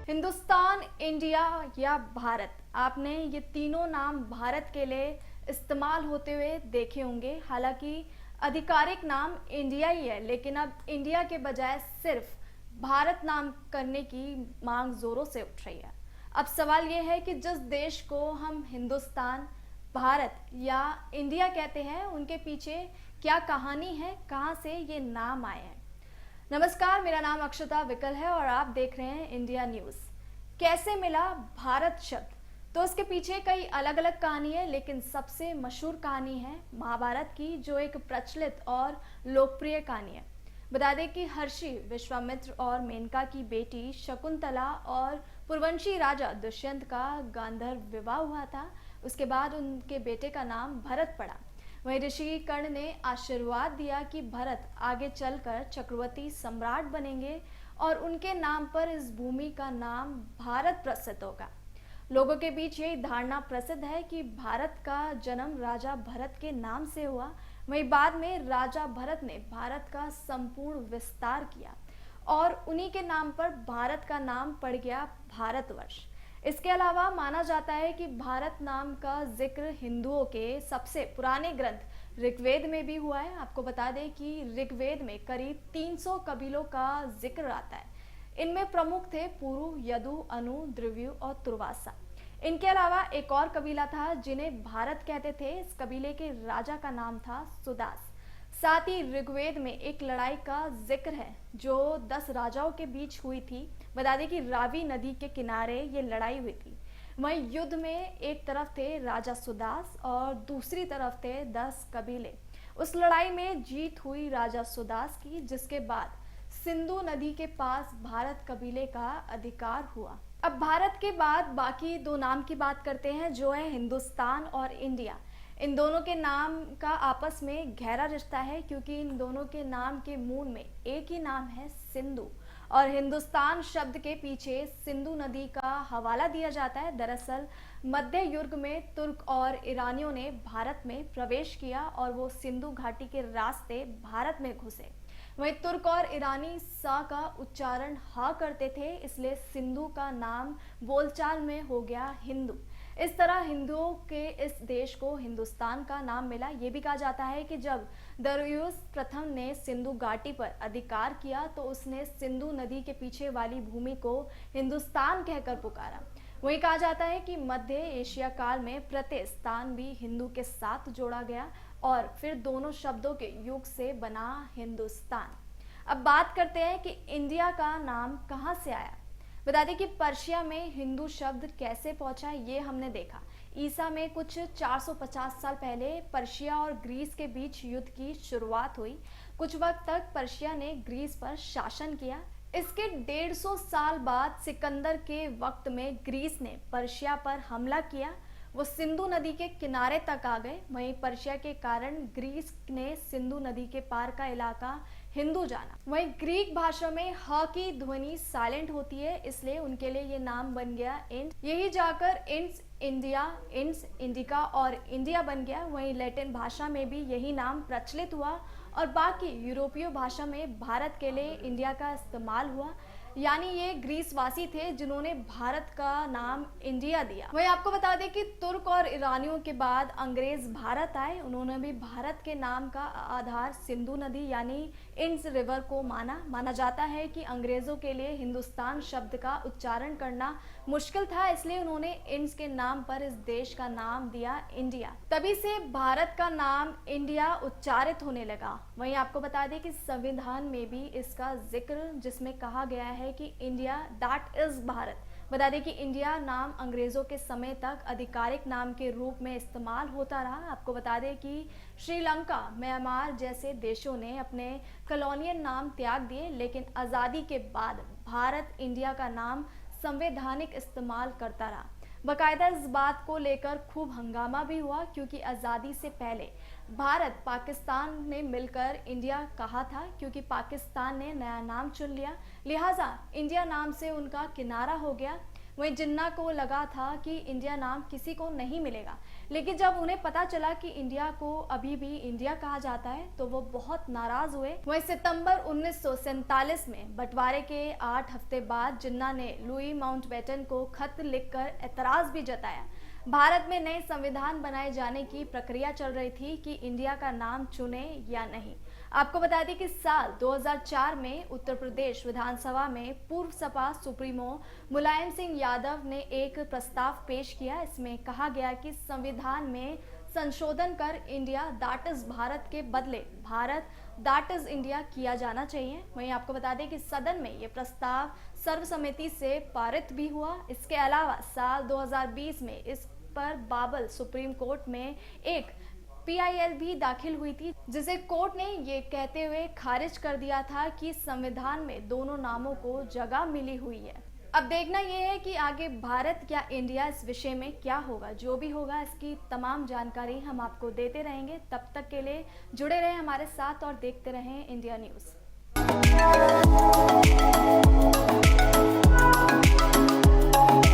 Hindustan, India या भारत, आपने ये तीनों नाम भारत के लिए इस्तेमाल होते हुए देखे होंगे। हालांकि आधिकारिक नाम इंडिया ही है, लेकिन अब इंडिया के बजाय सिर्फ भारत नाम करने की मांग जोरों से उठ रही है। अब सवाल ये है कि जिस देश को हम हिंदुस्तान, भारत या इंडिया कहते हैं, उनके पीछे क्या कहानी है, कहाँ से ये नाम आए हैं। नमस्कार, मेरा नाम अक्षता विकल है और आप देख रहे हैं इंडिया न्यूज़। कैसे मिला भारत शब्द? तो इसके पीछे कई अलग अलग कहानी है, लेकिन सबसे मशहूर कहानी है महाभारत की, जो एक प्रचलित और लोकप्रिय कहानी है। बता दें कि हर्षि, विश्वामित्र और मेनका की बेटी शकुंतला और पुरवंशी राजा दुष्यंत का गांधर्व विवाह हुआ था। उसके बाद उनके बेटे का नाम भरत पड़ा। वहीं ऋषि कर्ण ने आशीर्वाद दिया कि भरत आगे चलकर चक्रवर्ती सम्राट बनेंगे और उनके नाम पर इस भूमि का नाम भारत प्रसिद्ध होगा। लोगों के बीच यही धारणा प्रसिद्ध है कि भारत का जन्म राजा भरत के नाम से हुआ। वहीं बाद में राजा भरत ने भारत का संपूर्ण विस्तार किया और उन्हीं के नाम पर भारत का नाम पड़ गया भारतवर्ष। इसके अलावा माना जाता है कि भारत नाम का जिक्र हिंदुओं के सबसे पुराने ग्रंथ ऋग्वेद में भी हुआ है। आपको बता दें कि ऋग्वेद में करीब 300 कबीलों का जिक्र आता है। इनमें प्रमुख थे पुरु, यदु, अनु, द्रव्यु और तुर्वासा। इनके अलावा एक और कबीला था जिन्हें भारत कहते थे। इस कबीले के राजा का नाम था सुदास। साथ ही ऋग्वेद में एक लड़ाई का जिक्र है जो 10 राजाओं के बीच हुई थी। बता दें कि रावी नदी के किनारे ये लड़ाई हुई थी। वहीं युद्ध में एक तरफ थे राजा सुदास और दूसरी तरफ थे 10 कबीले। उस लड़ाई में जीत हुई राजा सुदास की, जिसके बाद सिंधु नदी के पास भारत कबीले का अधिकार हुआ। अब भारत के बाद बाकी दो नाम की बात करते हैं, जो है हिंदुस्तान और इंडिया। इन दोनों के नाम का आपस में गहरा रिश्ता है, क्योंकि इन दोनों के नाम के मूल में एक ही नाम है, सिंधु। और हिंदुस्तान शब्द के पीछे सिंधु नदी का हवाला दिया जाता है। दरअसल मध्य युग में तुर्क और ईरानियों ने भारत में प्रवेश किया और वो सिंधु घाटी के रास्ते भारत में घुसे। वहीं तुर्क और ईरानी सा का उच्चारण हा करते थे, इसलिए सिंधु का नाम बोलचाल में हो गया हिंदू। इस तरह हिंदुओं के इस देश को हिंदुस्तान का नाम मिला। ये भी कहा जाता है कि जब दरियुस प्रथम ने सिंधु घाटी पर अधिकार किया तो उसने सिंधु नदी के पीछे वाली भूमि को हिंदुस्तान कहकर पुकारा। वहीं कहा जाता है कि मध्य एशिया काल में प्रत्येक स्थान भी हिंदू के साथ जोड़ा गया और फिर दोनों शब्दों के युग से बना हिंदुस्तान। अब बात करते हैं कि इंडिया का नाम कहाँ से आया। बता दें कि पर्शिया में हिंदू शब्द कैसे पहुंचा, ये हमने देखा। ईसा में कुछ 450 साल पहले पर्शिया और ग्रीस के बीच युद्ध की शुरुआत हुई। कुछ वक्त तक पर्शिया ने ग्रीस पर शासन किया। इसके 150 साल बाद सिकंदर के वक्त में ग्रीस ने पर्शिया पर हमला किया। वो सिंधु नदी के किनारे तक आ गए। वहीं पर्शिया के कारण ग्रीस ने सिंधु नदी के पार का इलाका हिंदू जाना। वहीं ग्रीक भाषा में ह की ध्वनि साइलेंट होती है, इसलिए उनके लिए ये नाम बन गया इंड। यही जाकर इंड्स, इंडिया, इंड्स, इंडिका और इंडिया बन गया। वहीं लैटिन भाषा में भी यही नाम प्रचलित हुआ और बाकी यूरोपीय भाषा में भारत के लिए इंडिया का इस्तेमाल हुआ। यानी ये ग्रीसवासी थे जिन्होंने भारत का नाम इंडिया दिया। वहीं आपको बता दें कि तुर्क और ईरानियों के बाद अंग्रेज भारत आए। उन्होंने भी भारत के नाम का आधार सिंधु नदी यानी इंड्स रिवर को माना जाता है कि अंग्रेजों के लिए हिंदुस्तान शब्द का उच्चारण करना मुश्किल था, इसलिए उन्होंने इंड्स के नाम पर इस देश का नाम दिया इंडिया। तभी से भारत का नाम इंडिया उच्चारित होने लगा। वहीं आपको बता दें कि संविधान में भी इसका जिक्र, जिसमें कहा गया है कि इंडिया दैट इज भारत। बता दें कि इंडिया नाम अंग्रेजों के समय तक आधिकारिक नाम के रूप में इस्तेमाल होता रहा। आपको बता दें कि श्रीलंका, म्यांमार जैसे देशों ने अपने कॉलोनियल नाम त्याग दिए, लेकिन आज़ादी के बाद भारत इंडिया का नाम संवैधानिक इस्तेमाल करता रहा। बाकायदा इस बात को लेकर खूब हंगामा भी हुआ, क्योंकि आज़ादी से पहले भारत पाकिस्तान ने मिलकर इंडिया कहा था, क्योंकि पाकिस्तान ने नया नाम चुन लिया, लिहाजा इंडिया नाम से उनका किनारा हो गया। वहीं जिन्ना को लगा था कि इंडिया नाम किसी को नहीं मिलेगा, लेकिन जब उन्हें पता चला कि इंडिया को अभी भी इंडिया कहा जाता है तो वो बहुत नाराज हुए। वहीं सितंबर 1947 में बंटवारे के 8 हफ्ते बाद जिन्ना ने लुई माउंटबेटन को खत लिखकर एतराज भी जताया। भारत में नए संविधान बनाए जाने की प्रक्रिया चल रही थी कि इंडिया का नाम चुने या नहीं। आपको बता दें कि साल 2004 में उत्तर प्रदेश विधानसभा में पूर्व सपा सुप्रीमो मुलायम सिंह यादव ने एक प्रस्ताव पेश किया। इसमें कहा गया कि संविधान में संशोधन कर इंडिया दैट इज भारत के बदले भारत दैट इज इंडिया किया जाना चाहिए। वहीं आपको बता दें कि सदन में ये प्रस्ताव सर्वसम्मति से पारित भी हुआ। इसके अलावा साल 2020 में इस पर बाबल सुप्रीम कोर्ट में एक PIL भी दाखिल हुई थी, जिसे कोर्ट ने ये कहते हुए खारिज कर दिया था कि संविधान में दोनों नामों को जगह मिली हुई है। अब देखना यह है कि आगे भारत या इंडिया इस विषय में क्या होगा। जो भी होगा इसकी तमाम जानकारी हम आपको देते रहेंगे। तब तक के लिए जुड़े रहें हमारे साथ और देखते रहें इंडिया न्यूज़।